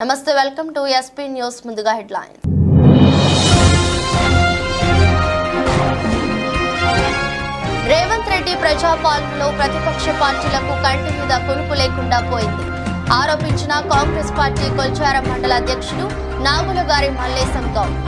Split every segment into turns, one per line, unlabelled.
నమస్తే welcome to SP news ముందుగా headline Revanth Reddy ప్రజాపాలనలో ప్రతిపక్ష పార్టీలకు కంటి మీద కొనుపు లేకుండా పోయింది ఆరోపించిన కాంగ్రెస్ పార్టీ కొల్చారం మండల అధ్యక్షుడు నాగులగారి మల్లేశం గౌడ్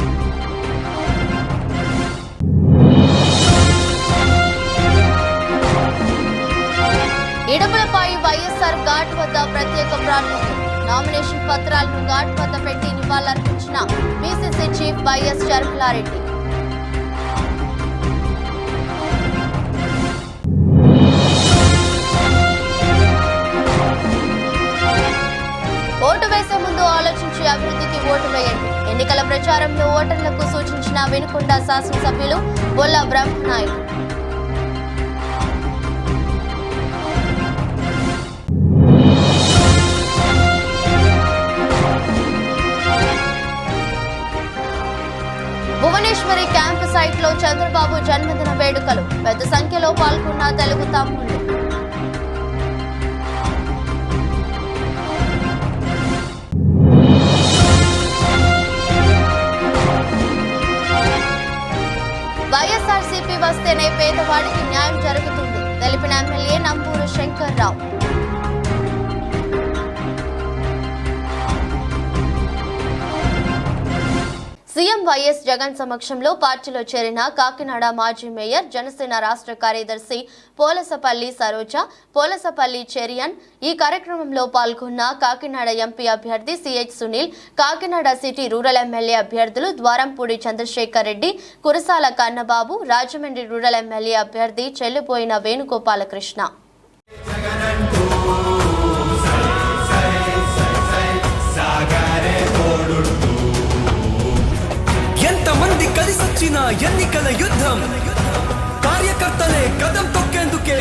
ఇడుపులపై వైఎస్ఆర్ ఘాట్ వద్ద ప్రత్యేక ప్రార్థనలు నామినేషన్ పత్రాలను ఘాట్ వద్ద పెట్టి నివాళులర్పించిన BCC chief YS Sharmila Reddy vote వేసే ముందు ఆలోచించి అభివృద్ధికి ఓటు వేయండి ఎన్నికల ప్రచారంలో ఓటర్లకు సూచించిన వినుకొండ శాసనసభ్యులు బొల్ల బ్రహ్మనాయుడు భువనేశ్వరి క్యాంపు సైట్ లో చంద్రబాబు జన్మదిన వేడుకలు పెద్ద సంఖ్యలో పాల్గొన్న తెలుగు తమ్ముళ్లు వైఎస్ఆర్సీపీ వస్తేనే పేదవాడికి న్యాయం జరుగుతుంది తెలిపిన MLA Namburu Shankarrao CM YS Jagan సమక్షంలో పార్టీలో చేరిన కాకినాడ మాజీ మేయర్ జనసేన రాష్ట్ర కార్యదర్శి పోలసపల్లి సరోజ పోలసపల్లి చెరియన్ ఈ కార్యక్రమంలో పాల్గొన్న కాకినాడ ఎంపీ అభ్యర్థి CH Sunil Kakinada city rural MLA అభ్యర్థులు ద్వారంపూడి చంద్రశేఖర్ రెడ్డి కురసాల కన్నబాబు రాజమండ్రి రూరల్ ఎమ్మెల్యే అభ్యర్థి చెల్లిపోయిన వేణుగోపాలకృష్ణ
ఎంతమంది కలిసొచ్చిన ఎన్నికల యుద్ధం కార్యకర్తలే కదం తొక్కేందుకే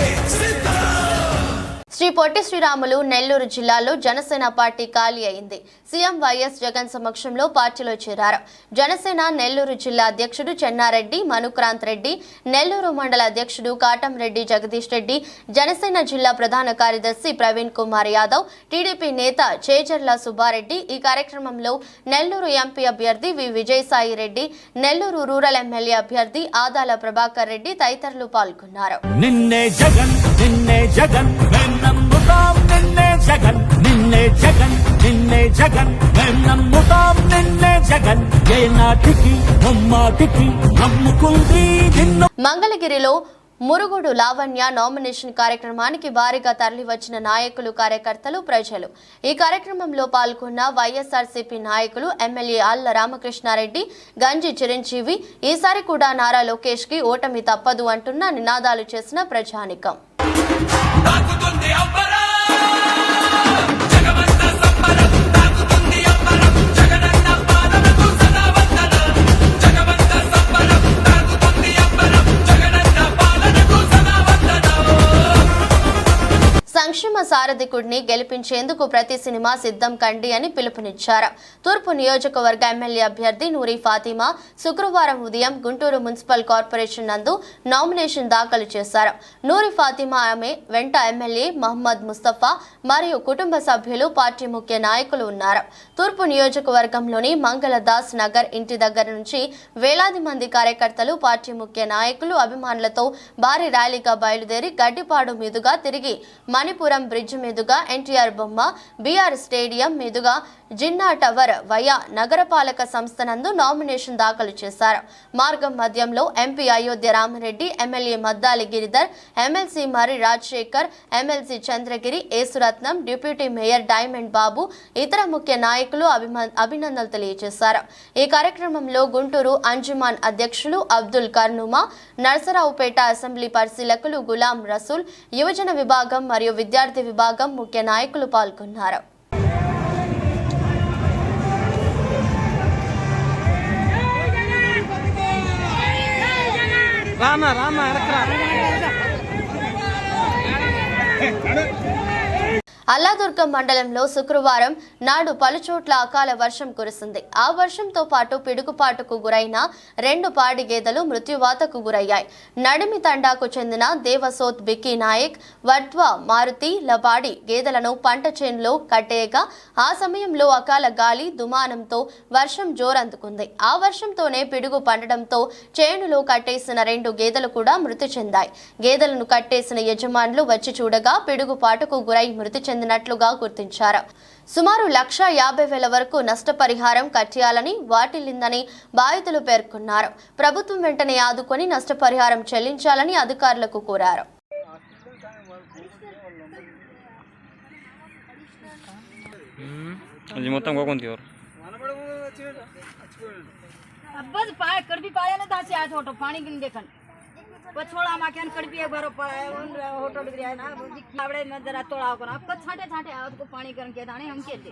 శ్రీ పొట్టి శ్రీరాములు నెల్లూరు జిల్లాలో జనసేన పార్టీ ఖాళీ అయింది సీఎం వైఎస్ జగన్ సమక్షంలో పార్టీలో చేరారు జనసేన నెల్లూరు జిల్లా అధ్యక్షుడు చెన్నారెడ్డి మనుక్రాంత్ రెడ్డి నెల్లూరు మండల అధ్యక్షుడు కాటంరెడ్డి జగదీష్ రెడ్డి జనసేన జిల్లా ప్రధాన కార్యదర్శి ప్రవీణ్ కుమార్ యాదవ్ టీడీపీ నేత చేజర్ల సుబ్బారెడ్డి ఈ కార్యక్రమంలో నెల్లూరు ఎంపీ అభ్యర్థి వి విజయసాయి రెడ్డి నెల్లూరు రూరల్ ఎమ్మెల్యే అభ్యర్థి ఆదాల ప్రభాకర్ రెడ్డి తదితరులు పాల్గొన్నారు
నిన్నే జగన్ నిన్నే జగన్ నమ్ముతాం నిన్నే జగన్ నిన్నే జగన్ నిన్నే జగన్ నమ్ముతాం నిన్నే జగన్ ఏ నాటికి ముమ్మాటికి నమ్ముకుంది నిన్ను
మంగళగిరిలో మురుగుడు లావణ్య నామినేషన్ కార్యక్రమానికి భారీగా తరలివచ్చిన నాయకులు కార్యకర్తలు ప్రజలు ఈ కార్యక్రమంలో పాల్గొన్న వైఎస్ఆర్సీపీ నాయకులు ఎమ్మెల్యే ఆళ్ల రామకృష్ణారెడ్డి గంజి చిరంజీవి ఈసారి కూడా నారా లోకేష్ కి ఓటమి తప్పదు అంటున్న నినాదాలు చేసిన ప్రజానికం సంక్షేమ సారథికుడిని గెలిపించేందుకు ప్రతి సినిమా సిద్ధం కండి అని పిలుపునిచ్చారు తూర్పు నియోజకవర్గ ఎమ్మెల్యే అభ్యర్థి నూరి ఫాతిమా శుక్రవారం ఉదయం గుంటూరు మున్సిపల్ కార్పొరేషన్ నందు నామినేషన్ దాఖలు చేశారు నూరి ఫాతిమా ఆమె వెంట ఎమ్మెల్యే మహమ్మద్ ముస్తఫా మరియు కుటుంబ సభ్యులు పార్టీ ముఖ్య నాయకులు ఉన్నారు తూర్పు నియోజకవర్గంలోని మంగళదాస్ నగర్ ఇంటి దగ్గర నుంచి వేలాది మంది కార్యకర్తలు పార్టీ ముఖ్య నాయకులు అభిమానులతో భారీ ర్యాలీగా బయలుదేరి గడ్డిపాడు మీదుగా తిరిగి మణిపురం బ్రిడ్జ్ మీదుగా ఎన్టీఆర్ బొమ్మ బీఆర్ స్టేడియం మీదుగా జిన్నా టవర్ వయా నగరపాలక సంస్థ నందు నామినేషన్ దాఖలు చేశారు మార్గం మధ్యంలో MP Ayodhya Rama Reddy MLA Maddali Giridhar MLC Marri Rajasekhar MLC Chandragiri Yesuratnam deputy mayor diamond Babu ఇతర ముఖ్య నాయకులు అభినందనలు తెలియజేశారు ఈ కార్యక్రమంలో గుంటూరు అంజుమాన్ అధ్యక్షులు అబ్దుల్ కర్నుమా నర్సరావుపేట అసెంబ్లీ పరిశీలకులు గులాం రసూల్ యువజన విభాగం మరియు విద్యార్థి విభాగం ముఖ్య నాయకులు పాల్గొన్నారు అల్లాదుర్గం మండలంలో శుక్రవారం నాడు పలుచోట్ల అకాల వర్షం కురిసింది. ఆ వర్షంతో పాటు పిడుగుపాటుకు గురైన 2 పాడి గేదెలు మృత్యువాతకు గురయ్యాయి. నడిమి తండాకు చెందిన దేవసోత్ బిక్కీ నాయక్, వడ్వ మారుతి లపాడి గేదెలను పంట చేనులో కట్టేయగా ఆ సమయంలో అకాల గాలి దుమానంతో వర్షం జోరందుకుంది. ఆ వర్షంతోనే పిడుగు పండడంతో చేనులో కట్టేసిన 2 గేదెలు కూడా మృతి చెందాయి. గేదెలను కట్టేసిన యజమానులు వచ్చి చూడగా పిడుగుపాటుకు గురై మృతి చెందినట్లుగా గుర్తించారు. సుమారు 1,50,000 వరకు నష్టపరిహారం కట్టాలని వాటిల్లిందని బాధితులు పేర్కొన్నారు. ప్రభుత్వం వెంటనే ఆదుకొని నష్టపరిహారం చెల్లించాలని అధికారులకు కోరారు.
మొత్తం కోకుంది ఎవరు
बस पाए कड़बी पाया ना दासी आज होटो पानी गिन देखन पछोड़ा माके न कड़बी एक बार पाए होटो लग रहा है ना आवड़े में जरा तोड़ा को आपको छाटे छाटे आज को पानी करन के दाने हम के दे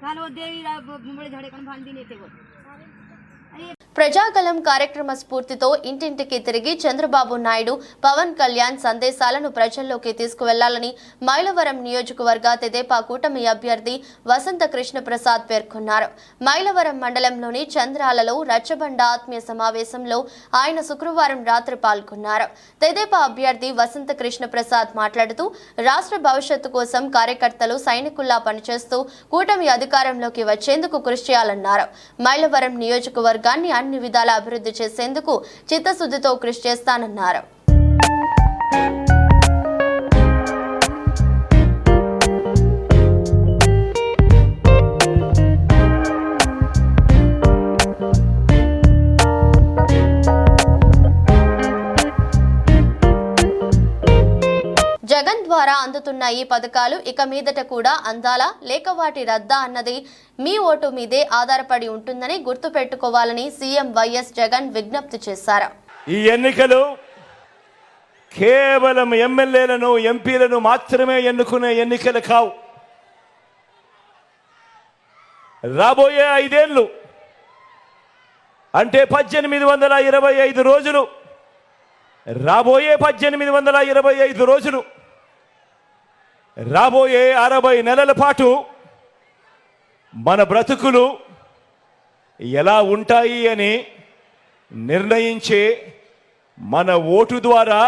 कालो देवी बड़े झड़े कन भांदी नहीं थे वो
ప్రజాగలం కార్యక్రమ స్ఫూర్తితో ఇంటింటికి తిరిగి చంద్రబాబు నాయుడు, పవన్ కళ్యాణ్ సందేశాలను ప్రజల్లోకి తీసుకువెళ్లాలని మైలవరం నియోజకవర్గ తెదేపా కూటమి అభ్యర్థి వసంత కృష్ణ ప్రసాద్ పేర్కొన్నారు. మైలవరం మండలంలోని చంద్రాలలో రచ్చబండ ఆత్మీయ సమావేశంలో ఆయన శుక్రవారం రాత్రి పాల్గొన్నారు. తెదేపా అభ్యర్థి వసంత కృష్ణ ప్రసాద్ మాట్లాడుతూ రాష్ట్ర భవిష్యత్తు కోసం కార్యకర్తలు సైనికుల్లా పనిచేస్తూ కూటమి అధికారంలోకి వచ్చేందుకు కృషి చేయాలన్నారు. మైలవరం నియోజకవర్గాన్ని అన్ని విధాల అభివృద్ధి చేసేందుకు చిత్తశుద్ధితో కృషి చేస్తానన్నారు. జగన్ ద్వారా అందుతున్న ఈ పథకాలు ఇక మీదట కూడా అందాలా లేక వాటి రద్దా అన్నది మీ ఓటు మీదే ఆధారపడి ఉంటుందని గుర్తుపెట్టుకోవాలని సీఎం వైఎస్ జగన్ విజ్ఞప్తి చేశారు.
ఈ ఎన్నికలు కేవలం ఎమ్మెల్యేలను ఎంపీలను మాత్రమే ఎన్నుకునే ఎన్నికలు కావు. రాబోయే 5 ఏళ్లు అంటే 1825 రోజులు, రాబోయే 1825 రోజులు, రాబోయే 60 నెలల పాటు మన బ్రతుకులు ఎలా ఉంటాయి అని నిర్ణయించే మన ఓటు ద్వారా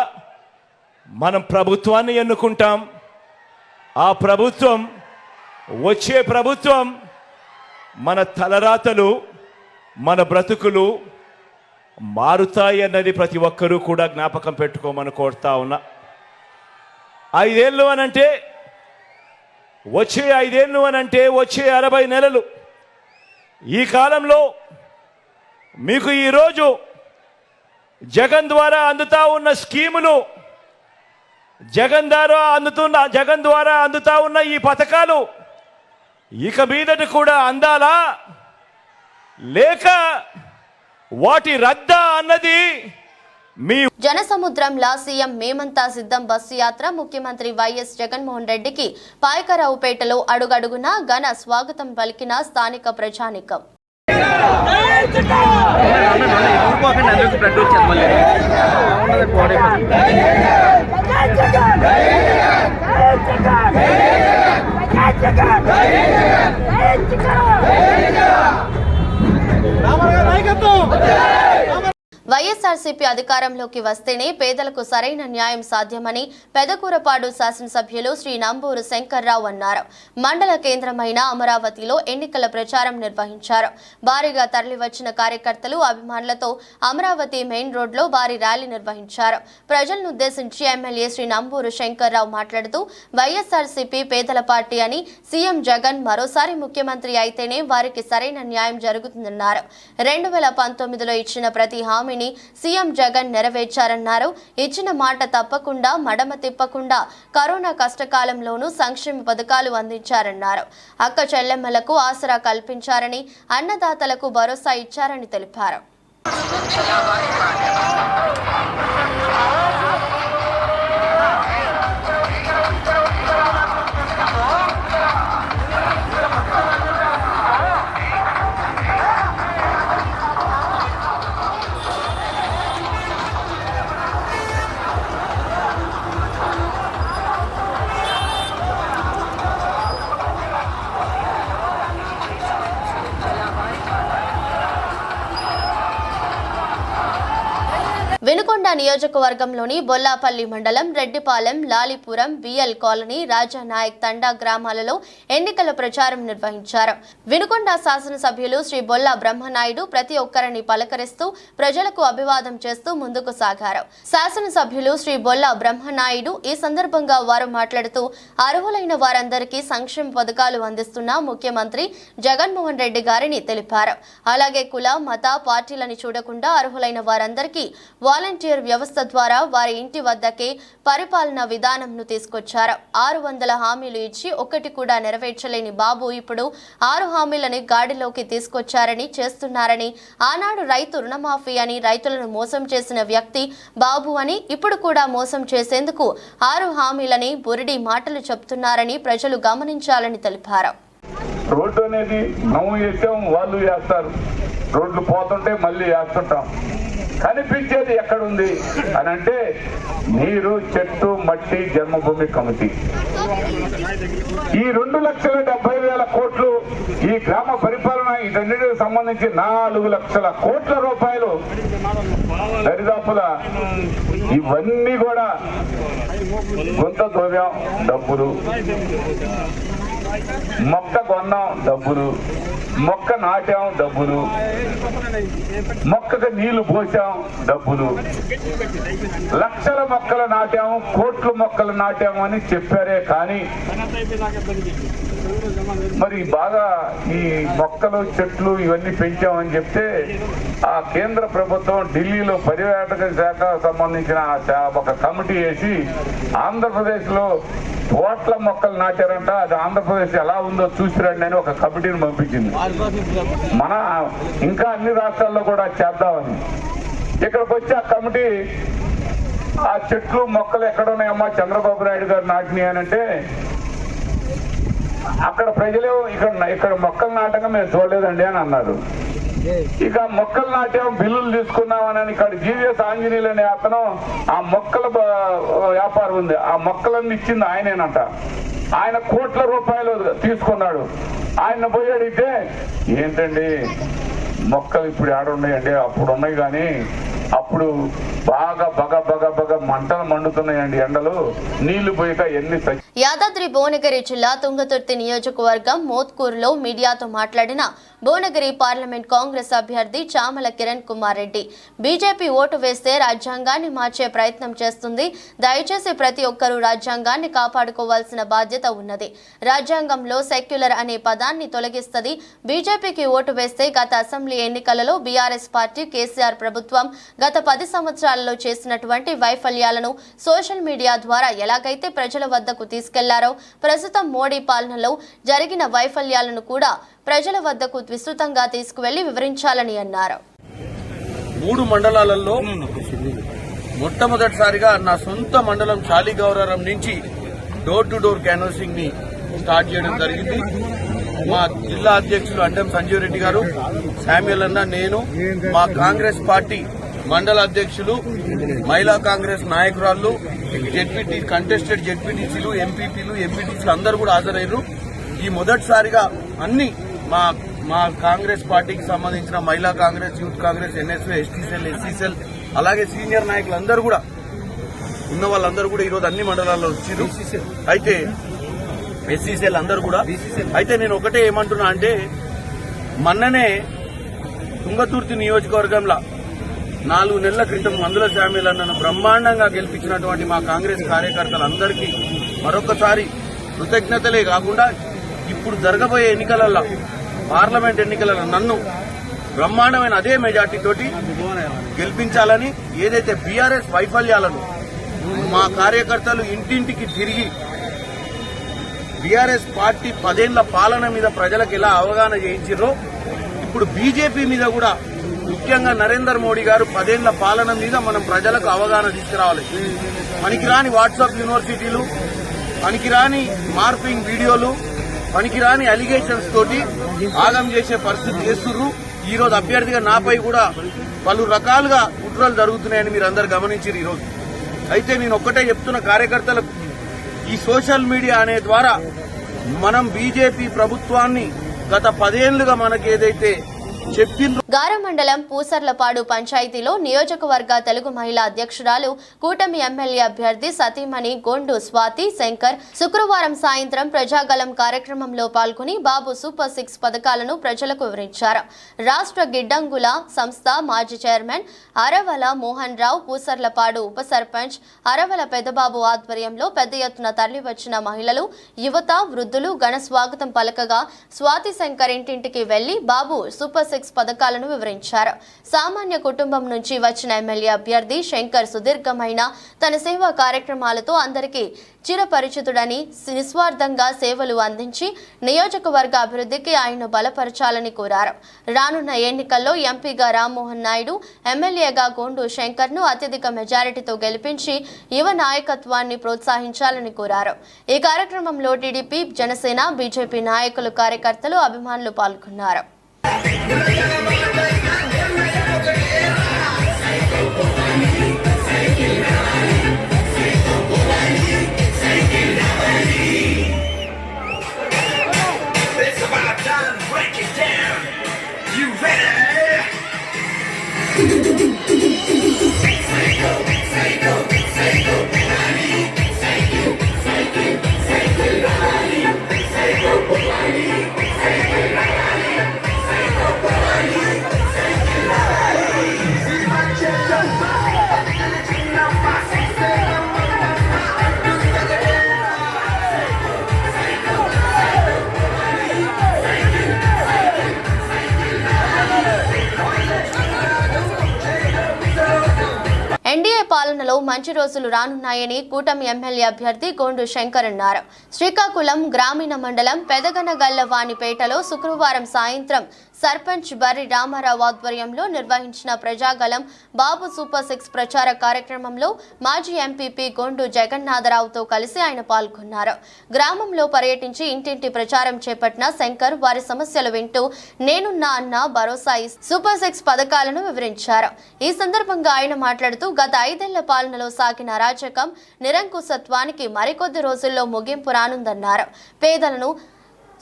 మనం ప్రభుత్వాన్ని ఎన్నుకుంటాం. ఆ ప్రభుత్వం, వచ్చే ప్రభుత్వం మన తలరాతలు, మన బ్రతుకులు మారుతాయి అన్నది ప్రతి ఒక్కరూ కూడా జ్ఞాపకం పెట్టుకోమని కోరుతా ఉన్నా. 5 ఏళ్ళు అనంటే, వచ్చే 5 ఏళ్ళు అనంటే వచ్చే 60 నెలలు. ఈ కాలంలో మీకు ఈరోజు జగన్ ద్వారా అందుతా ఉన్న స్కీములు, జగన్ ద్వారా అందుతా ఉన్న ఈ పథకాలు ఇక మీదట కూడా అందాలా లేక వాటి రద్దా అన్నది మీ
జనసముద్రంలా సీఎం మేమంతా సిద్ధం బస్సు యాత్ర ముఖ్యమంత్రి వైఎస్ జగన్మోహన్ రెడ్డికి పాయకరావుపేటలో అడుగడుగునా ఘన స్వాగతం పలికిన స్థానిక ప్రజానీకం. వైఎస్ఆర్సీపీ అధికారంలోకి వస్తేనే పేదలకు సరైన న్యాయం సాధ్యమని పెదకూరపాడు శాసనసభ్యులు శ్రీ నంబూరు శంకర్రావు అన్నారు. మండల కేంద్రమైన అమరావతిలో ఎన్నికల ప్రచారం నిర్వహించారు. భారీగా తరలివచ్చిన కార్యకర్తలు, అభిమానులతో అమరావతి మెయిన్ రోడ్లో భారీ ర్యాలీ నిర్వహించారు. ప్రజలను ఉద్దేశించి ఎమ్మెల్యే శ్రీ నంబూరు శంకర్రావు మాట్లాడుతూ వైఎస్ఆర్సీపీ పేదల పార్టీ అని, సీఎం జగన్ మరోసారి ముఖ్యమంత్రి అయితేనే వారికి సరైన న్యాయం జరుగుతుందన్నారు. 2019లో ఇచ్చిన ప్రతి హామీ సీఎం జగన్ నెరవేర్చారన్నారు. ఇచ్చిన మాట తప్పకుండా, మడమ తిప్పకుండా కరోనా కష్టకాలంలోనూ సంక్షేమ పథకాలు అందించారన్నారు. అక్క చెల్లెమ్మలకు ఆసరా కల్పించారని, అన్నదాతలకు భరోసా ఇచ్చారని తెలిపారు. వినుకొండ నియోజకవర్గంలోని బొల్లాపల్లి మండలం రెడ్డిపాలెం, లాలిపురం, బిఎల్ కాలనీ, రాజానాయక్ తండా గ్రామాలలో ఎన్నికల ప్రచారం నిర్వహించారు. వినుకొండ శాసనసభ్యులు శ్రీ బొల్లా బ్రహ్మనాయుడు ప్రతి ఒక్కరిని పలకరిస్తూ ప్రజలకు అభివాదం చేస్తూ ముందుకు సాగారు. శాసనసభ్యులు శ్రీ బొల్లా బ్రహ్మనాయుడు ఈ సందర్భంగా వారు మాట్లాడుతూ అర్హులైన వారందరికీ సంక్షేమ పథకాలు అందిస్తున్న ముఖ్యమంత్రి జగన్మోహన్ రెడ్డి గారిని తెలిపారు. అలాగే కుల, మత, పార్టీలని చూడకుండా అర్హులైన వారందరికీ వాలంటీర్ వ్యవస్థ ద్వారా వారి ఇంటి వద్దకే పరిపాలన విధానంను తీసుకొచ్చారు. 600 హామీలు ఇచ్చి ఒక్కటి కూడా నెరవేర్చలేని బాబు ఇప్పుడు 6 హామీలని గాడిలోకి తీసుకొచ్చారని, చేస్తున్నారని, ఆనాడు రైతు రుణమాఫీ అని రైతులను మోసం చేసిన వ్యక్తి బాబు అని, ఇప్పుడు కూడా మోసం చేసేందుకు 6 హామీలని బురిడి మాటలు చెప్తున్నారని ప్రజలు గమనించాలని తెలిపారు.
రోడ్డు అనేది మనం వేసాం, వాళ్ళు వేస్తారు. రోడ్లు పోతుంటే మళ్ళీ వేస్తుంటాం. కనిపించేది ఎక్కడుంది అని అంటే నీరు, చెట్టు, మట్టి, జన్మభూమి కమిటీ. ఈ 2,70,000 కోట్లు ఈ గ్రామ పరిపాలన వీటన్నిటికి సంబంధించి 4 లక్షల కోట్ల రూపాయలు దరిదాపుల ఇవన్నీ కూడా గుంత ద్రవ్యం డబ్బులు, మొక్క కొన్నాం డబ్బులు, మొక్క నాటాం డబ్బులు, మొక్కకు నీళ్లు పోసాం డబ్బులు, లక్షల మొక్కలు నాటాము, కోట్ల మొక్కలు నాటాము అని చెప్పారే కానీ మరి బాగా ఈ మొక్కలు, చెట్లు ఇవన్నీ పెంచామని చెప్తే ఆ కేంద్ర ప్రభుత్వం ఢిల్లీలో పర్యాటక శాఖ సంబంధించిన ఒక కమిటీ వేసి ఆంధ్రప్రదేశ్ లో కోట్ల మొక్కలు నాటారంట. అది ఆంధ్రప్రదేశ్ ఎలా ఉందో చూసిరండి అని ఒక కమిటీని పంపించింది. మన ఇంకా అన్ని రాష్ట్రాల్లో కూడా చేద్దామని ఇక్కడికి వచ్చి ఆ కమిటీ ఆ చెట్లు మొక్కలు ఎక్కడున్నాయమ్మా చంద్రబాబు నాయుడు గారు నాటినాయి అని అంటే అక్కడ ప్రజలు ఇక్కడ మొక్కలు నాటంగా మేము చూడలేదండి అని అన్నారు. ఇక మొక్కలు నాటాం, బిల్లులు తీసుకున్నామని ఇక్కడ జీవీఎస్ ఆంజనేయులు అనే అతను ఆ మొక్కల వ్యాపారం ఉంది, ఆ మొక్కలన్నీ ఇచ్చింది ఆయనేనంట. ఆయన కోట్ల రూపాయలు తీసుకున్నాడు. ఆయన పోయి అడిగితే ఏంటండి మొక్కలు ఇప్పుడు ఏడున్నాయండి, అప్పుడు ఉన్నాయి కానీ అప్పుడు బాగా బగ మంటలు మండుతున్నాయండి, ఎండలు నీళ్లు పోయిక ఎన్ని.
యాదాద్రి భువనగిరి జిల్లా తుంగతుర్తి నియోజకవర్గం మోత్కూరులో మీడియాతో మాట్లాడిన భువనగిరి పార్లమెంట్ కాంగ్రెస్ అభ్యర్థి చామల కిరణ్ కుమార్ రెడ్డి, బీజేపీ ఓటు వేస్తే రాజ్యాంగాన్ని మార్చే ప్రయత్నం చేస్తుంది. దయచేసి ప్రతి ఒక్కరూ రాజ్యాంగాన్ని కాపాడుకోవాల్సిన బాధ్యత ఉన్నది. రాజ్యాంగంలో సెక్యులర్ అనే పదాన్ని తొలగిస్తుంది. బీజేపీకి ఓటు వేస్తే గత అసెంబ్లీ ఎన్నికలలో బీఆర్ఎస్ పార్టీ, కేసీఆర్ ప్రభుత్వం గత 10 సంవత్సరాలలో చేసినటువంటి వైఫల్యాలను సోషల్ మీడియా ద్వారా ఎలాగైతే ప్రజల వద్దకు తీసుకెళ్లారో ప్రస్తుతం మోడీ పాలనలో జరిగిన వైఫల్యాలను కూడా ప్రజల వద్దకు విస్తృతంగా తీసుకువెళ్లి వివరించాలని అన్నారు.
3 మండలాలలో మొట్టమొదటిసారిగా నా సొంత మండలం చాలిగౌరరం నుంచి డోర్ టు డోర్ క్యాన్వాసింగ్ ని స్టార్ట్ చేయడం జరిగింది. మా జిల్లా అధ్యక్షులు అండెం సంజీవ్ రెడ్డి గారు, శామ్యుల్ అన్న, నేను, మా కాంగ్రెస్ పార్టీ మండల అధ్యక్షులు, మహిళా కాంగ్రెస్ నాయకురాళ్లు, జెడ్పీటీ కంటెస్టెడ్ జెడ్పీటీసీలు, ఎంపీపీలు, ఎంపీటీసీలు అందరూ కూడా హాజరయ్యారు. ఈ మొదటిసారిగా అన్ని మా కాంగ్రెస్ పార్టీకి సంబంధించిన మహిళా Congress, youth Congress, NSA, ST cell, SC cell, అలాగే సీనియర్ నాయకులందరూ కూడా ఉన్న వాళ్ళందరూ కూడా ఈరోజు అన్ని మండలాల్లో వచ్చారు. అయితే ఎస్సీసెల్ అందరూ కూడా. అయితే నేను ఒకటే ఏమంటున్నా అంటే మొన్ననే తుంగతుర్తి నియోజకవర్గంలో 4 నెలల క్రితం మందుల శామ్యుల్ అన్నను బ్రహ్మాండంగా గెలిపించినటువంటి మా కాంగ్రెస్ కార్యకర్తలందరికీ మరొకసారి కృతజ్ఞతలే కాకుండా ఇప్పుడు జరగబోయే ఎన్నికలలో, పార్లమెంట్ ఎన్నికలలో నన్ను బ్రహ్మాండమైన అదే మెజార్టీతోటి గెలిపించాలని, ఏదైతే బీఆర్ఎస్ వైఫల్యాలను మా కార్యకర్తలు ఇంటింటికి తిరిగి బీఆర్ఎస్ పార్టీ 10 ఏళ్ల పాలన మీద ప్రజలకు ఎలా అవగాహన చేయించారో ఇప్పుడు బీజేపీ మీద కూడా, ముఖ్యంగా నరేంద్ర మోడీ గారు 10 ఏళ్ల పాలన మీద మనం ప్రజలకు అవగాహన తీసుకురావాలి. పనికిరాని వాట్సాప్ యూనివర్సిటీలు, పనికిరాని మార్పింగ్ వీడియోలు, పనికిరాని అలిగేషన్స్ తోటి ఆగం చేసే పరిస్థితి చేస్తున్నారు. ఈ రోజు అభ్యర్థిగా నాపై కూడా పలు రకాలుగా కుట్రలు జరుగుతున్నాయని మీరు అందరు గమనించారు ఈరోజు. అయితే నేను ఒక్కటే చెప్తున్న కార్యకర్తలకు, ఈ సోషల్ మీడియా అనే ద్వారా మనం బీజేపీ ప్రభుత్వాన్ని గత 10 ఏళ్లుగా మనకి ఏదైతే చెప్పిండ్రు.
గారం మండలం పూసర్లపాడు పంచాయతీలో నియోజకవర్గ తెలుగు మహిళా అధ్యక్షురాలు కూటమి ఎమ్మెల్యే అభ్యర్థి సతీమణి గోండు స్వాతి శంకర్ శుక్రవారం సాయంత్రం ప్రజాగలం కార్యక్రమంలో పాల్గొని బాబు సూపర్ 6 పథకాలను ప్రజలకు వివరించారు. రాష్ట్ర గిడ్డంగుల సంస్థ మాజీ చైర్మన్ అరవల మోహన్ రావు, పూసర్లపాడు ఉప సర్పంచ్ అరవల పెద్దబాబు ఆధ్వర్యంలో పెద్ద ఎత్తున తరలివచ్చిన మహిళలు, యువత, వృద్ధులు ఘన స్వాగతం పలకగా స్వాతి శంకర్ ఇంటింటికి వెళ్లి బాబు సూపర్ 6 పథకాలను వివరించారు. సామాన్య కుటుంబం నుంచి వచ్చిన ఎమ్మెల్యే అభ్యర్థి శంకర్ సుదీర్ఘమైన తన సేవా కార్యక్రమాలతో అందరికీ చిరపరిచితుడని, నిస్వార్థంగా సేవలు అందించి నియోజకవర్గ అభివృద్ధికి ఆయన బలపరచాలని కోరారు. రానున్న ఎన్నికల్లో ఎంపీగా రామ్మోహన్ నాయుడు, ఎమ్మెల్యేగా గోండు శంకర్ను అత్యధిక మెజారిటీతో గెలిపించి యువ నాయకత్వాన్ని ప్రోత్సహించాలని కోరారు. ఈ కార్యక్రమంలో టీడీపీ, జనసేన, బీజేపీ నాయకులు, కార్యకర్తలు, అభిమానులు పాల్గొన్నారు. ఎన్డీఏ పాలనలో మంచి రోజులు రానున్నాయని కూటమి ఎమ్మెల్యే అభ్యర్థి గోండు శంకర్ అన్నారు. శ్రీకాకుళం గ్రామీణ మండలం పెదగనగల్లవానిపేటలో శుక్రవారం సాయంత్రం సర్పంచ్ బర్రి రామారావు ఆధ్వర్యంలో నిర్వహించిన ప్రజాగలం బాబు సూపర్ 6 ప్రచార కార్యక్రమంలో మాజీ ఎంపీపీ గోండు జగన్నాథరావుతో కలిసి ఆయన పాల్గొన్నారు. గ్రామంలో పర్యటించి ఇంటింటి ప్రచారం చేపట్టిన శంకర్ వారి సమస్యలు వింటూ నేనున్నా అన్న భరోసా సూపర్ 6 పథకాలను వివరించారు. ఈ సందర్భంగా ఆయన మాట్లాడుతూ గత 5 ఏళ్ల పాలనలో సాగిన అరాచకం, నిరంకుశత్వానికి మరికొద్ది రోజుల్లో ముగింపు రానుందన్నారు. పేదలను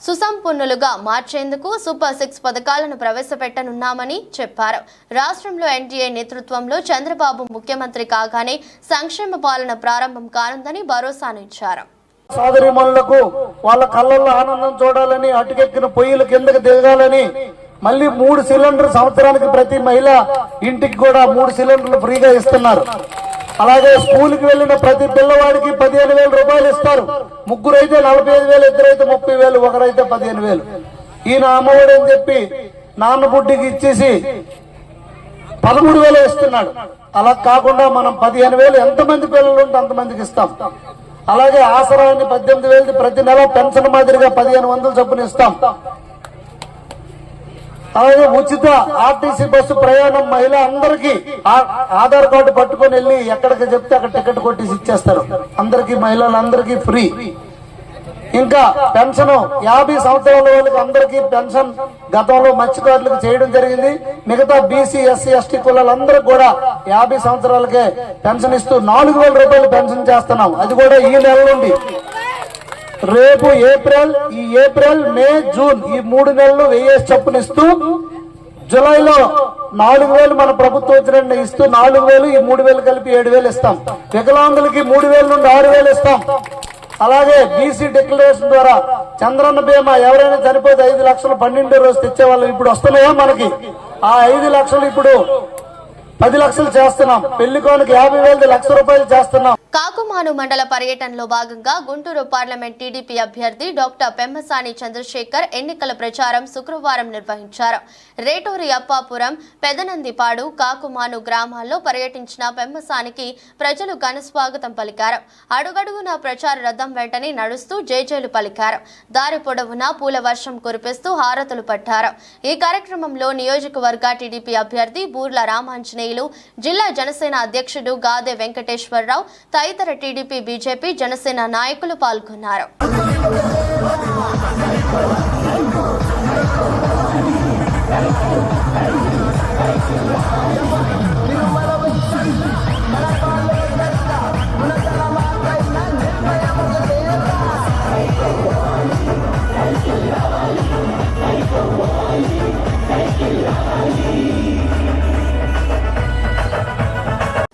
సుసంపన్నులుగా మార్చేందుకు సూపర్ 6 పథకాలను ప్రవేశపెట్టనున్నామని చెప్పారు. రాష్ట్రంలో ఎన్డీఏ నేతృత్వంలో చంద్రబాబు ముఖ్యమంత్రి కాగానే సంక్షేమ పాలన ప్రారంభం కానుందని భరోసానిచ్చారు.
సోదరిమణులకు వాళ్ళ కళ్ళల్లో ఆనందం చూడాలని, అటుకెక్కిన పొయ్యిల కిందకి దిగాలని, మళ్ళీ 3 సిలిండర్ సంవత్సరానికి ప్రతి మహిళ ఇంటికి కూడా 3 సిలిండర్లు ఫ్రీగా ఇస్తున్నారు. అలాగే స్కూల్కి వెళ్లిన ప్రతి పిల్లవాడికి 15,000 రూపాయలు ఇస్తారు. ముగ్గురైతే 45,000, ఇద్దరైతే 30,000, ఒకరైతే 15,000. ఈయన అమ్మఒడి అని చెప్పి నాన్న బుడ్డికి ఇచ్చేసి 13,000 ఇస్తున్నాడు. అలా కాకుండా మనం 15,000 ఎంతమంది పిల్లలు ఉంటే అంతమందికి ఇస్తాం. అలాగే ఆసరాన్ని 18,000 ప్రతి నెల పెన్షన్ మాదిరిగా 1,500 చొప్పున ఇస్తాం. అలాగే ఉచిత ఆర్టీసీ బస్సు ప్రయాణం మహిళ అందరికీ ఆధార్ కార్డు పట్టుకొని వెళ్ళి ఎక్కడికి చెప్తే అక్కడ టికెట్ కొట్టేసి ఇచ్చేస్తారు. అందరికీ, మహిళలందరికీ ఫ్రీ. ఇంకా పెన్షన్ 50 సంవత్సరాల వాళ్ళకి అందరికీ పెన్షన్ గతంలో మత్స్యకారులకు చేయడం జరిగింది. మిగతా బీసీ, ఎస్సీ, ఎస్టీ కులాలందరికీ కూడా 50 సంవత్సరాలకే పెన్షన్ ఇస్తూ 4,000 రూపాయలు పెన్షన్ చేస్తున్నాం. అది కూడా ఈ నెల నుండి. రేపు ఏప్రిల్, మే, జూన్ ఈ 3 నెలలు 1000 చొప్పున ఇస్తూ జులైలో 4,000 మన ప్రభుత్వం వచ్చిన ఇస్తూ 4,000, ఈ 3,000 కలిపి 7,000 ఇస్తాం. వికలాంగులకి 3,000 నుండి 6,000 ఇస్తాం. అలాగే బీసీ డిక్లరేషన్ ద్వారా చంద్రన్న బీమా ఎవరైనా చనిపోతే 5 లక్షలు 12 రోజు తెచ్చేవాళ్ళు ఇప్పుడు వస్తున్నాయా మనకి? ఆ 5 లక్షలు ఇప్పుడు 10 లక్షలు చేస్తున్నాం. పెళ్లి కోనకి 50,000 లక్ష రూపాయలు చేస్తున్నాం.
కాకుమాను మండల పర్యటనలో భాగంగా గుంటూరు పార్లమెంట్ టీడీపీ అభ్యర్థి డాక్టర్ పెమ్మసాని చంద్రశేఖర్ ఎన్నికల ప్రచారం శుక్రవారం నిర్వహించారు. రేటూరి అప్పాపురం, పెదనందిపాడు, కాకుమాను గ్రామాల్లో పర్యటించిన పెమ్మసానికి ప్రజలు ఘన స్వాగతం పలికారు. అడుగడుగున ప్రచార రథం వెంటనే నడుస్తూ జేజేలు పలికారు. దారి పొడవునా పూల వర్షం కురిపిస్తూ హారతులు పట్టారు. ఈ కార్యక్రమంలో నియోజకవర్గ టీడీపీ అభ్యర్థి బూర్ల రామాంజనేయులు, జిల్లా జనసేన అధ్యక్షుడు గాదె వెంకటేశ్వరరావు, తదితర టీడీపీ, బీజేపీ, జనసేన నాయకులు పాల్గొన్నారు.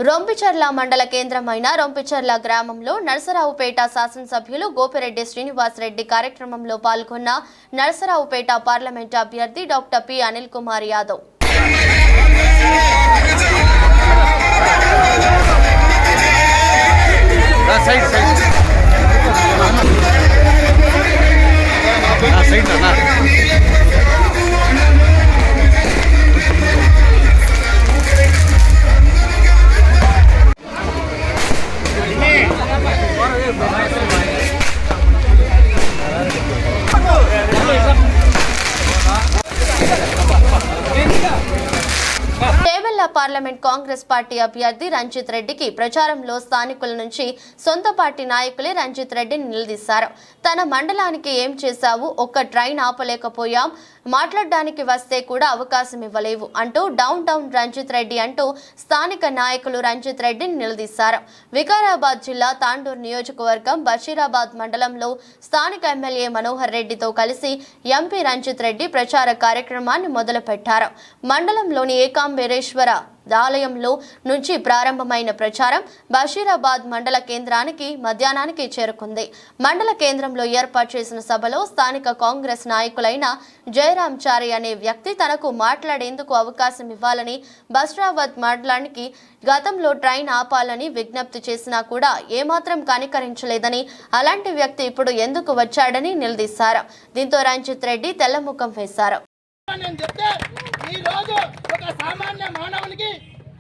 రొంపిచర్ల మండల కేంద్రమైన రొంపిచర్ల గ్రామంలో నరసరావుపేట శాసనసభ్యులు గోపిరెడ్డి శ్రీనివాసరెడ్డి కార్యక్రమంలో పాల్గొన్న నరసరావుపేట పార్లమెంటు అభ్యర్థి doctor P Anil Kumar Yadav. Parliament Congress party అభ్యర్థి రంజిత్ రెడ్డికి ప్రచారంలో స్థానికుల నుంచి సొంత పార్టీ నాయకులే రంజిత్ రెడ్డిని నిలదీశారు. తన మండలానికి ఏం చేశావు, ఒక్క ట్రైన్ ఆపలేకపోయాం, మాట్లాడడానికి వస్తే కూడా అవకాశం ఇవ్వలేవు అంటూ డౌన్ టౌన్ రంజిత్ రెడ్డి అంటూ స్థానిక నాయకులు రంజిత్ రెడ్డిని నిలదీశారు. వికారాబాద్ జిల్లా తాండూరు నియోజకవర్గం బషీరాబాద్ మండలంలో స్థానిక ఎమ్మెల్యే మనోహర్ రెడ్డితో కలిసి ఎంపీ రంజిత్ రెడ్డి ప్రచార కార్యక్రమాన్ని మొదలుపెట్టారు. మండలంలోని ఏకాంబేరేశ్వర ఆలయంలో నుంచి ప్రారంభమైన ప్రచారం బషీరాబాద్ మండల కేంద్రానికి మధ్యాహ్నానికి చేరుకుంది. మండల కేంద్రంలో ఏర్పాటు చేసిన సభలో స్థానిక కాంగ్రెస్ నాయకులైన జయరాం చారి అనే వ్యక్తి తనకు మాట్లాడేందుకు అవకాశం ఇవ్వాలని, బషీరాబాద్ మండలానికి గతంలో ట్రైన్ ఆపాలని విజ్ఞప్తి చేసినా కూడా ఏమాత్రం కనికరించలేదని, అలాంటి వ్యక్తి ఇప్పుడు ఎందుకు వచ్చాడని నిలదీశారు. దీంతో రంజిత్ రెడ్డి తెల్లముఖం వేశారు.
సామాన్య మానవునికి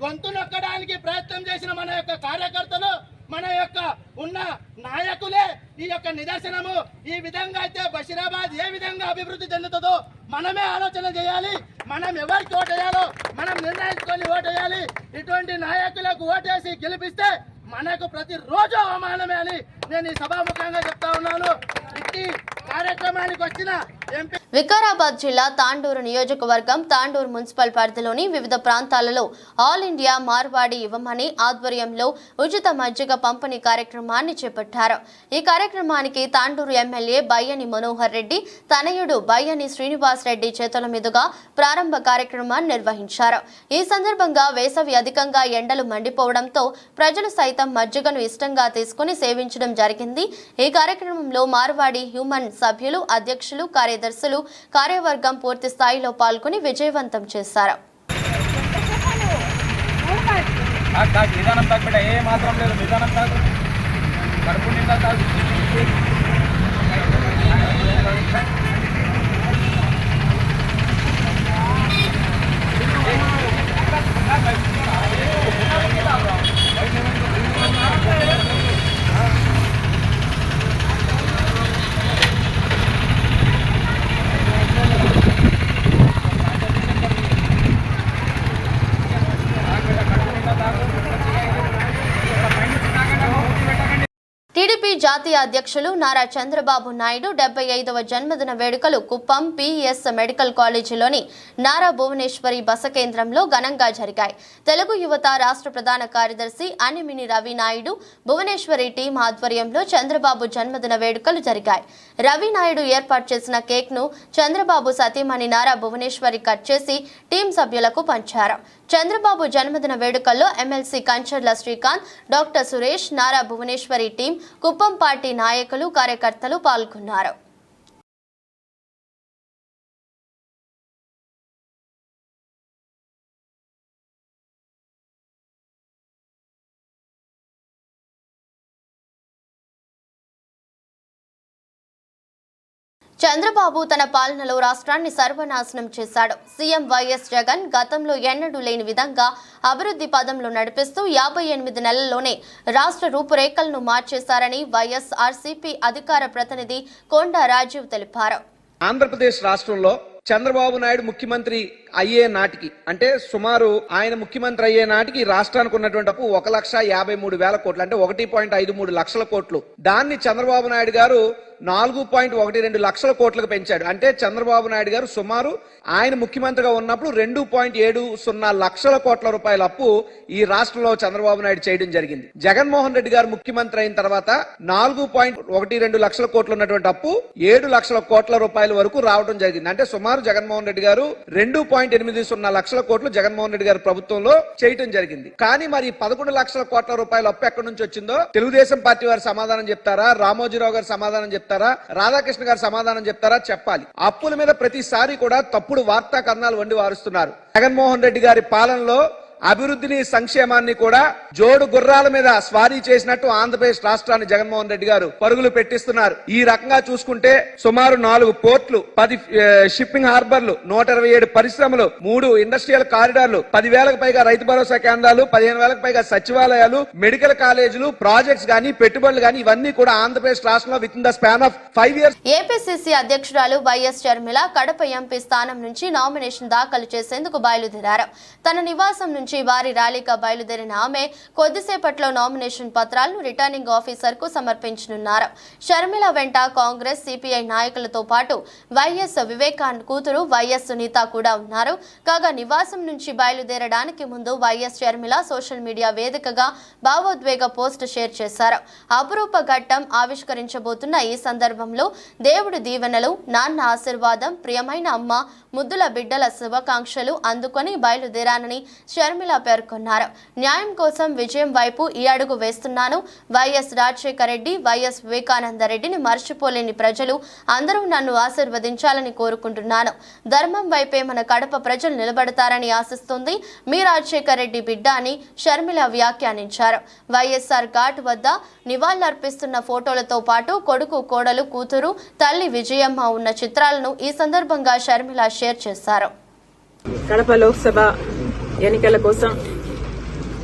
గొంతు నొక్కడానికి ప్రయత్నం చేసిన మన యొక్క కార్యకర్తలు, మన యొక్క ఉన్న నాయకులే ఈ యొక్క నిదర్శనము. ఈ విధంగా అయితే బషీరాబాద్ ఏ విధంగా అభివృద్ధి చెందుతుందో మనమే ఆలోచన చేయాలి. మనం ఎవరికి ఓటేయాలో మనం నిర్ణయించుకొని ఓటేయాలి. ఇటువంటి నాయకులకు ఓటేసి గెలిపిస్తే మనకు ప్రతిరోజు అవమానమే అని నేను ఈ సభాముఖంగా చెప్తా ఉన్నాను. ఇట్టి కార్యక్రమానికి వచ్చిన ఎంపీ
వికారాబాద్ జిల్లా తాండూరు నియోజకవర్గం తాండూరు మున్సిపల్ పరిధిలోని వివిధ ప్రాంతాలలో ఆల్ ఇండియా మార్వాడి ఇవ్వమని ఆధ్వర్యంలో ఉచిత మజ్జిగ పంపిణీ కార్యక్రమాన్ని చేపట్టారు. ఈ కార్యక్రమానికి తాండూరు ఎమ్మెల్యే బయ్యని మనోహర్ రెడ్డి తనయుడు బయ్యని శ్రీనివాస్ రెడ్డి చేతుల మీదుగా ప్రారంభ కార్యక్రమాన్ని నిర్వహించారు. ఈ సందర్భంగా వేసవి అధికంగా ఎండలు మండిపోవడంతో ప్రజలు సైతం మజ్జిగను ఇష్టంగా తీసుకుని సేవించడం జరిగింది. ఈ కార్యక్రమంలో మార్వాడి హ్యూమన్ సభ్యులు, అధ్యక్షులు, కార్యదర్శులు, కార్యవర్గం పూర్తి స్థాయిలో పాల్గొని విజయవంతం చేశారు. టీడీపీ జాతీయ అధ్యక్షులు నారా చంద్రబాబు నాయుడు 75వ జన్మదిన వేడుకలు కుప్పం పిఎస్ మెడికల్ కాలేజీలోని నారా భువనేశ్వరి బస కేంద్రంలో ఘనంగా జరిగాయి. తెలుగు యువత రాష్ట్ర ప్రధాన కార్యదర్శి అనిమిని రవి నాయుడు, భువనేశ్వరి టీం ఆధ్వర్యంలో చంద్రబాబు జన్మదిన వేడుకలు జరిగాయి. రవి నాయుడు ఏర్పాటు చేసిన కేక్ ను చంద్రబాబు సతీమణి నారా భువనేశ్వరి కట్ చేసి టీం సభ్యులకు పంచారు. చంద్రబాబు జన్మదిన వేడుకల్లో MLC Kancharla Srikanth, doctor Suresh, Nara Bhuvaneswari team, Kuppam party నాయకులు, కార్యకర్తలు పాల్గొన్నారు. చంద్రబాబు తన పాలనలో రాష్ట్రాన్ని సర్వనాశనం చేశాడు. సీఎం వైఎస్ జగన్ గతంలో ఎన్నడూ లేని విధంగా అభివృద్ధి పదంలో నడిపిస్తూ 58 నెలల్లోనే రాష్ట్ర రూపురేఖలను మార్చేశారని వైఎస్ఆర్సీపీ అధికార ప్రతినిధి కొండా రాజీవ్ తెలిపారు.
ఆంధ్రప్రదేశ్ రాష్ట్రంలో చంద్రబాబు నాయుడు ముఖ్యమంత్రి అయ్యే నాటికి, అంటే సుమారు ఆయన ముఖ్యమంత్రి అయ్యే నాటికి రాష్ట్రానికి ఉన్నటువంటి అప్పు 1,53,000 కోట్లు, అంటే 1.53 లక్షల కోట్లు. దాన్ని చంద్రబాబు నాయుడు గారు 4.12 లక్షల కోట్లకు పెంచాడు. అంటే చంద్రబాబు నాయుడు గారు సుమారు ఆయన ముఖ్యమంత్రిగా ఉన్నప్పుడు 2.70 లక్షల కోట్ల రూపాయల అప్పు ఈ రాష్ట్రంలో చంద్రబాబు నాయుడు చేయడం జరిగింది. జగన్మోహన్ రెడ్డి గారు ముఖ్యమంత్రి అయిన తర్వాత 4.12 లక్షల కోట్లు ఉన్నటువంటి అప్పు 7 లక్షల కోట్ల రూపాయల వరకు రావడం జరిగింది. అంటే సుమారు సుమారు జగన్మోహన్ రెడ్డి గారు 2.80 లక్షల కోట్లు జగన్మోహన్ రెడ్డి గారి ప్రభుత్వంలో చేయటం జరిగింది. కానీ మరి 11 లక్షల కోట్ల రూపాయలు అప్పు ఎక్కడి నుంచి వచ్చిందో తెలుగుదేశం పార్టీ వారు సమాధానం చెప్తారా, రామోజీరావు గారు సమాధానం చెప్తారా, రాధాకృష్ణ గారు సమాధానం చెప్తారా చెప్పాలి. అప్పుల మీద ప్రతిసారి కూడా తప్పుడు వార్తా కథనాలు వండి వారుస్తున్నారు. జగన్మోహన్ రెడ్డి గారి పాలనలో అభివృద్ధిని సంక్షేమాన్ని కూడా జోడు గుర్రాల మీద స్వారీ చేసినట్టు ఆంధ్రప్రదేశ్ రాష్ట్రాన్ని జగన్మోహన్ రెడ్డి గారు పరుగులు పెట్టిస్తున్నారు. ఈ రకంగా చూసుకుంటే సుమారు 4 పోర్ట్లు, 10 షిప్పింగ్ హార్బర్లు, 127 పరిశ్రమలు, 3 ఇండస్ట్రియల్ కారిడార్లు, 10,000కు పైగా రైతు భరోసా కేంద్రాలు, 15,000కు పైగా సచివాలయాలు, మెడికల్ కాలేజీలు, ప్రాజెక్ట్స్ గానీ పెట్టుబడులు గానీ ఇవన్నీ కూడా ఆంధ్రప్రదేశ్ రాష్ట్రంలో with in the span of 5 years.
APCC అధ్యక్షురాలు వైఎస్ షర్మిల కడప ఎంపీ స్థానం నుంచి నామినేషన్ దాఖలు చేసేందుకు బయలుదేరారు. తన నివాసం నుంచి భారీ ర్యాలీగా బయలుదేరిన ఆమె కొద్దిసేపట్లో నామినేషన్ పత్రాలను రిటర్నింగ్ ఆఫీసర్ కు సమర్పించనున్నారు. షర్మిల వెంట కాంగ్రెస్, సిపిఐ నాయకులతో పాటు వైఎస్ వివేకానంద్ కూతురు వైఎస్ సునీత కూడా ఉన్నారు. కాగా నివాసం నుంచి బయలుదేరడానికి ముందు వైఎస్ షర్మిల సోషల్ మీడియా వేదికగా భావోద్వేగ పోస్ట్ షేర్ చేశారు. అపురూప ఘట్టం ఆవిష్కరించబోతున్న ఈ సందర్భంలో దేవుడి దీవెనలు, నాన్న ఆశీర్వాదం, ప్రియమైన అమ్మ, ముద్దుల బిడ్డల శుభాకాంక్షలు అందుకొని బయలుదేరానని షర్మిల పేర్కొన్నారు. న్యాయం కోసం విజయం వైపు ఈ అడుగు వేస్తున్నాను. వైఎస్ రాజశేఖర రెడ్డి, వైఎస్ వివేకానంద రెడ్డిని మర్చిపోలేని ప్రజలు అందరూ నన్ను ఆశీర్వదించాలని కోరుకుంటున్నాను. ధర్మం వైపే మన కడప ప్రజలు నిలబడతారని ఆశిస్తుంది. మీ రాజశేఖర రెడ్డి బిడ్డ అని షర్మిల వ్యాఖ్యానించారు. వైఎస్ఆర్ ఘాట్ వద్ద నివాళులర్పిస్తున్న ఫోటోలతో పాటు కొడుకు, కోడలు, కూతురు, తల్లి విజయమ్మ ఉన్న చిత్రాలను ఈ సందర్భంగా షర్మిల షేర్ చేశారు.
కడప లోక్సభ ఎన్నికల కోసం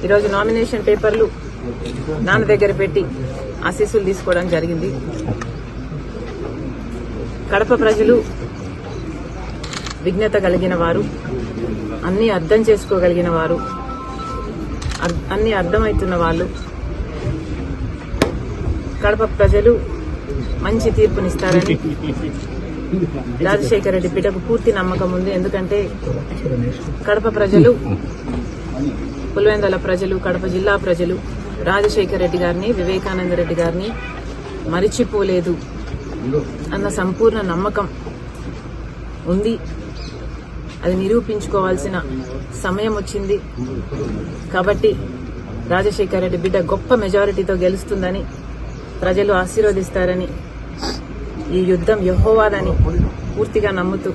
ఈరోజు నామినేషన్ పేపర్లు నాన్న దగ్గర పెట్టి ఆశీస్సులు తీసుకోవడం జరిగింది. కడప ప్రజలు విజ్ఞత కలిగిన వారు, అన్ని అర్థం చేసుకోగలిగిన వారు, అన్ని అర్థమవుతున్న వాళ్ళు. కడప ప్రజలు మంచి తీర్పునిస్తారని రాజశేఖర రెడ్డి బిడ్డకు పూర్తి నమ్మకం ఉంది. ఎందుకంటే కడప ప్రజలు, పులివెందుల ప్రజలు, కడప జిల్లా ప్రజలు రాజశేఖర రెడ్డి గారిని, వివేకానంద రెడ్డి గారిని మరిచిపోలేదు అన్న సంపూర్ణ నమ్మకం ఉంది. అది నిరూపించుకోవాల్సిన సమయం వచ్చింది. కాబట్టి రాజశేఖర రెడ్డి బిడ్డ గొప్ప మెజారిటీతో గెలుస్తుందని, ప్రజలు ఆశీర్వదిస్తారని, ఈ యుద్ధం యెహోవాదని పూర్తిగా నమ్ముతూ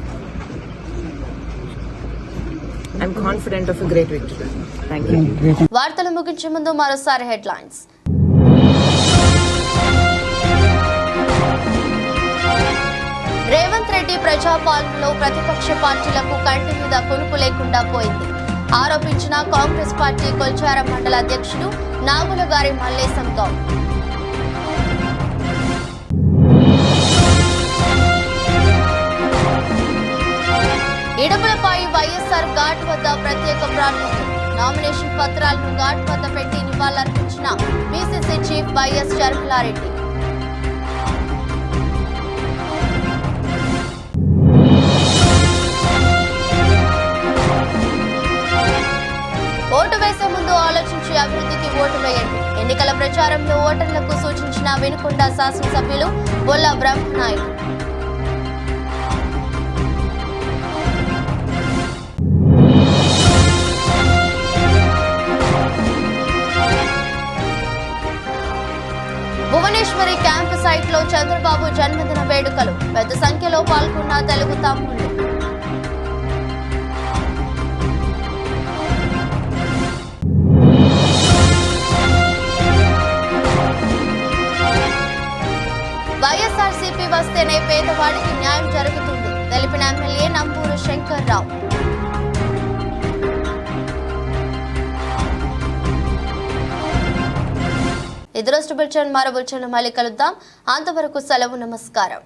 I'm confident of a great victory. Thank you.
వార్తలు ముగించే ముందు మరోసారి హెడ్లైన్స్. రేవంత్ రెడ్డి ప్రజాపాలనలో ప్రతిపక్ష పార్టీలకు కంటి మీద కొనుపు లేకుండా పోయింది ఆరోపించిన కాంగ్రెస్ పార్టీ కొల్చారం మండల అధ్యక్షుడు నాగులగారి మల్లేశం గౌడ్. ఇడుపులపై వైఎస్ఆర్ ఘాట్ వద్ద ప్రత్యేక ప్రార్థనలు. నామినేషన్ పత్రాలను ఘాట్ వద్ద పెట్టి నివాళులర్పించిన PCC chief YS Sharmila Reddy. Vote వేసే ముందు ఆలోచించి అభివృద్ధికి ఓటు వేయండి. ఎన్నికల ప్రచారంలో ఓటర్లకు సూచించిన వినుకొండ శాసనసభ్యులు బొల్ల బ్రహ్మనాయుడు. భువనేశ్వరి క్యాంప్ సైట్ లో చంద్రబాబు జన్మదిన వేడుకలు. పెద్ద సంఖ్యలో పాల్గొన్న తెలుగు తమ్ముళ్లు. వైఎస్ఆర్సీపీ వస్తేనే పేదవాడికి న్యాయం జరుగుతుంది తెలిపిన ఎమ్మెల్యే నంబూరు శంకర్రావు. ఇది రోజు బులెటిన్. మరో బులెటిన్లో మళ్ళీ కలుద్దాం. అంతవరకు సెలవు. నమస్కారం.